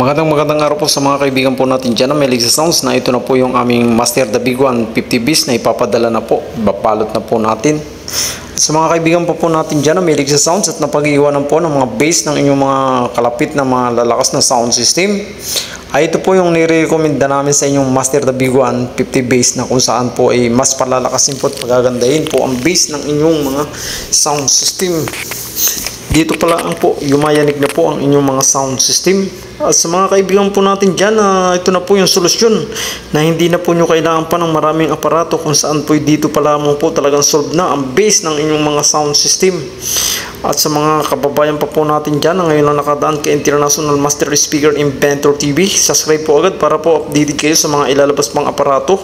Magandang araw po sa mga kaibigan po natin dyan na may Alexa Sounds na ito na po yung aming Master the Big One 50 bis na ipapadala na po. Ibabalot na po natin. Sa mga kaibigan po natin dyan na may Alexa Sounds at napag-iwanan po ng mga bass ng inyong mga kalapit na mga lalakas na sound system, ay ito po yung nire-recommenda namin sa inyong Master the Big One 50 bass na kung saan po ay mas palalakasin po at pagagandahin po ang bass ng inyong mga sound system. Dito pala po, yumayanig na po ang inyong mga sound system. At sa mga kaibigan po natin dyan, ito na po yung solusyon na hindi na po nyo kailangan pa ng maraming aparato kung saan po dito pala mo po talagang solve na ang bass ng inyong mga sound system. At sa mga kababayan pa po natin dyan na ngayon na nakadaan kay International Master Speaker Inventor TV, subscribe po agad para po updated kayo sa mga ilalabas pang aparato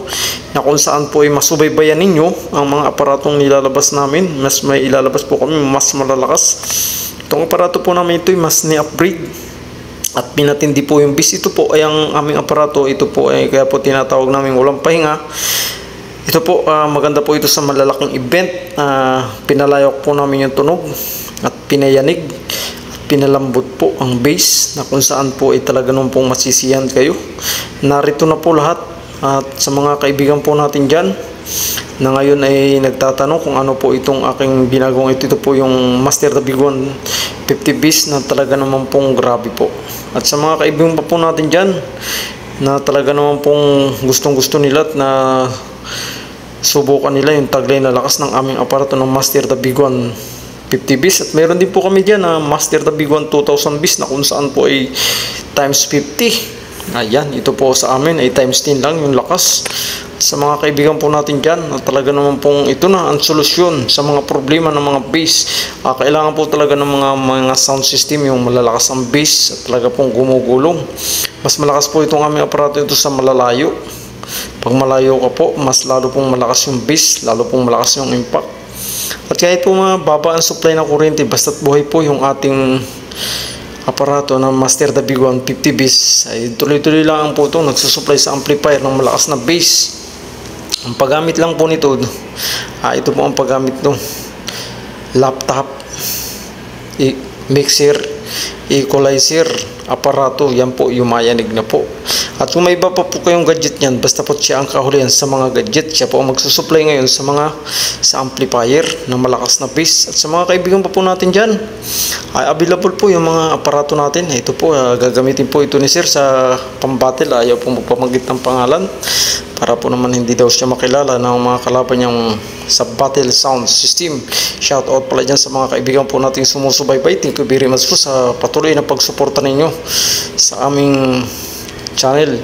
na kung saan po ay masubaybayan ninyo ang mga aparatong nilalabas namin. Mas may ilalabas po kami mas malalakas. Itong aparato po namin ito ay mas ni-upgrade at pinatindi po yung bass. Ito po ay ang aming aparato. Ito po ay kaya po tinatawag namin walang pahinga. Ito po maganda po ito sa malalaking event. Pinalayok po namin yung tunog at pinayanig at pinalambot po ang bass na kung saan po ay talaga nung pong masisiyan kayo. Narito na po lahat. At sa mga kaibigan po natin dyan na ngayon ay nagtatanong kung ano po itong aking ginagawang ito po yung Master the Big One 50 bis na talaga naman pong grabe po. At sa mga kaibigan pa po natin dyan na talaga naman pong gustong gusto nila at na subukan nila yung taglay na lakas ng aming aparato ng Master the Big One 50 bis. At meron din po kami dyan na Master the Big One 2000 bis na kung saan po ay times 50. Ayan, ito po sa amin ay times 10 lang yung lakas. Sa mga kaibigan po natin dyan na talaga naman pong ito na ang solusyon sa mga problema ng mga bass. Kailangan po talaga ng mga sound system yung malalakas ang bass at talaga pong gumugulong. Mas malakas po itong aming aparato ito sa malalayo. Pag malayo ka po, mas lalo pong malakas yung bass, lalo pong malakas yung impact. At kahit po mababa ang supply ng kuryente, basta't buhay po yung ating aparato ng Master the Big One 50 bis, ay tuloy-tuloy lang po ito nagsusupply sa amplifier ng malakas na bass. Ang paggamit lang po nito, ito po ang paggamit ng laptop, mixer, equalizer, aparato. Yan po yumayanig na po. At kung may iba pa po kayong gadget niyan, basta po siya ang kahulihan sa mga gadget. Siya po ang magsusupply ngayon sa amplifier na malakas na bass. At sa mga kaibigan pa po natin dyan, ay available po yung mga aparato natin. Ito po, gagamitin po ito ni Sir sa pambattle. Ayaw po magpamanggit ng pangalan para po naman hindi daw siya makilala ng mga kalaban niyang sa battle sound system. Shout out pala dyan sa mga kaibigan po natin sumusubaybay. Thank you very much po sa patuloy na pagsuporta ninyo sa aming channel.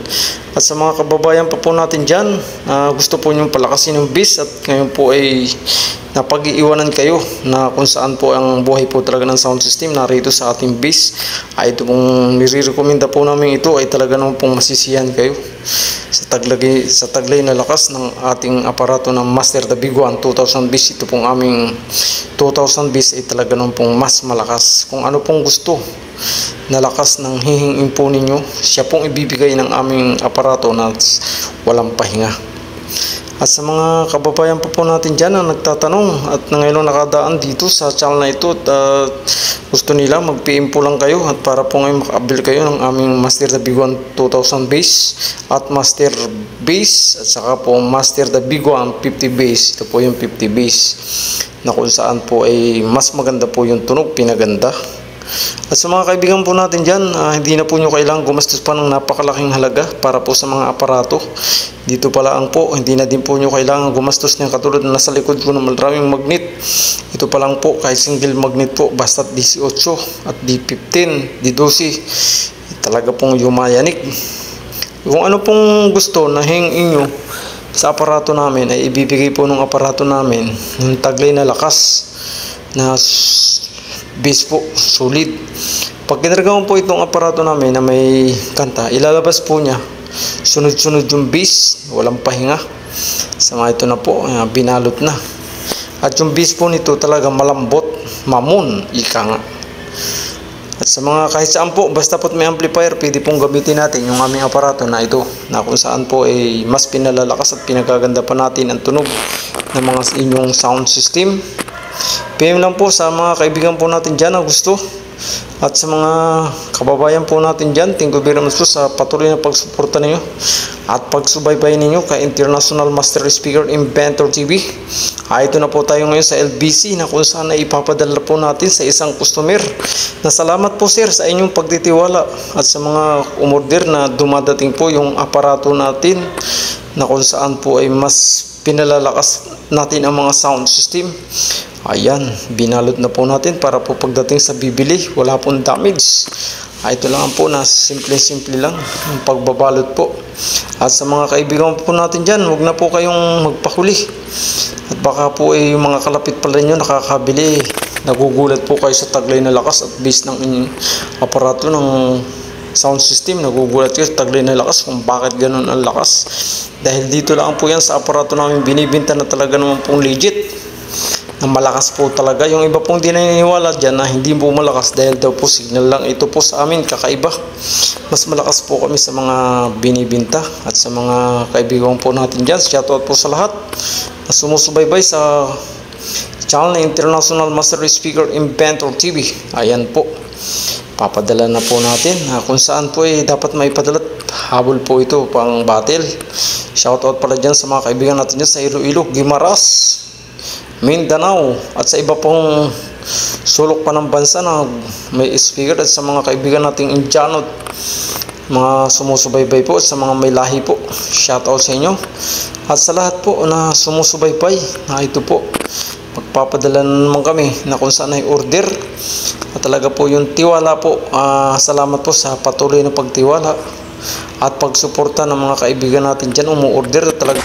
At sa mga kababayan pa po natin dyan, gusto po nyo palakasin yung bass at ngayon po ay napag-iiwanan kayo na kung saan po ang buhay po talaga ng sound system narito sa ating bass, ay ito pong nire-recommenda po namin. Ito ay talaga naman pong masisiyan kayo sa taglay na lakas ng ating aparato ng Master the Big One 2000 bass. Ito pong aming 2000 bass ay talaga naman pong mas malakas. Kung ano pong gusto na lakas ng hihingin po ninyo, siya pong ibibigay ng aming aparato na walang pahinga. At sa mga kababayan pa po natin dyan na nagtatanong at na ngayon nakadaan dito sa channel na ito at gusto nila, mag-PM po lang kayo at para po ngayon makabil kayo ng aming Master the Big One 2000 bass at Master bass at saka po Master the Big One 50 bass. Ito po yung 50 bass na kung saan po ay mas maganda po yung tunog, pinaganda. At sa mga kaibigan po natin dyan, hindi na po nyo kailangan gumastos pa ng napakalaking halaga para po sa mga aparato. Dito pala ang po, hindi na din po nyo kailangan gumastos ng katulad na nasa likod ko ng maraming magnet. Ito pa lang po, kahit single magnet po, basta DC8 at D15, D12, talaga pong yumayanig. Kung ano pong gusto na hingin nyo sa aparato namin, ay ibibigay po ng aparato namin yung taglay na lakas na bass po, solid. Pag kinaragawan po itong aparato namin na may kanta, ilalabas po niya sunod-sunod yung bass, walang pahinga. Sama ito na po, binalot na. At yung bass po nito talaga malambot, mamon, ika nga. At sa mga kahit saan po, basta po may amplifier, pwede pong gamitin natin yung aming aparato na ito, na kung saan po ay mas pinalalakas at pinagaganda pa natin ang tunog ng mga inyong sound system. PM lang po sa mga kaibigan po natin dyan na gusto At sa mga kababayan po natin dyan, thank you very much po sa patuloy na pagsuporta ninyo at pagsubaybay ninyo kay International Master Speaker Inventor TV. Ito na po tayo ngayon sa LBC na kung saan ay ipapadala po natin sa isang customer. Na salamat po sir sa inyong pagtitiwala at sa mga umorder na dumadating po yung aparato natin na kung saan po ay mas pinalalakas natin ang mga sound system. Ayan, binalot na po natin para po pagdating sa bibili, wala pong damage. Ito lang po na simple-simple lang ang pagbabalot po. At sa mga kaibigan po natin dyan, huwag na po kayong magpahuli. At baka po ay yung mga kalapit pala nyo nakakabili, nagugulat po kayo sa taglay na lakas at base ng inyong aparato ng sound system, nagugulat kayo sa taglay na lakas kung bakit ganun ang lakas. Dahil dito lang po yan sa aparato namin binibinta na talaga naman pong legit, na malakas po talaga. Yung iba pong di naniniwala dyan na hindi po malakas dahil daw po signal lang. Ito po sa amin kakaiba, mas malakas po kami sa mga binibinta. At sa mga kaibigan po natin dyan, shoutout po sa lahat na sumusubaybay sa channel na International Master Speaker Inventor TV. Ayan po, papadala na po natin kung saan po ay dapat may padala. Habol po ito pang battle. Shoutout pala dyan sa mga kaibigan natin dyan sa Iloilo, Guimaras, Mindanao at sa iba pong sulok pa ng bansa na may speaker. At sa mga kaibigan nating Indiano, mga sumusubaybay po at sa mga may lahi po, shoutout sa inyo. At sa lahat po na sumusubaybay, na ito po, magpapadala naman kami na kung saan ay order. At talaga po yung tiwala po, salamat po sa patuloy na pagtiwala at pagsuporta ng mga kaibigan natin dyan, umu-order talaga.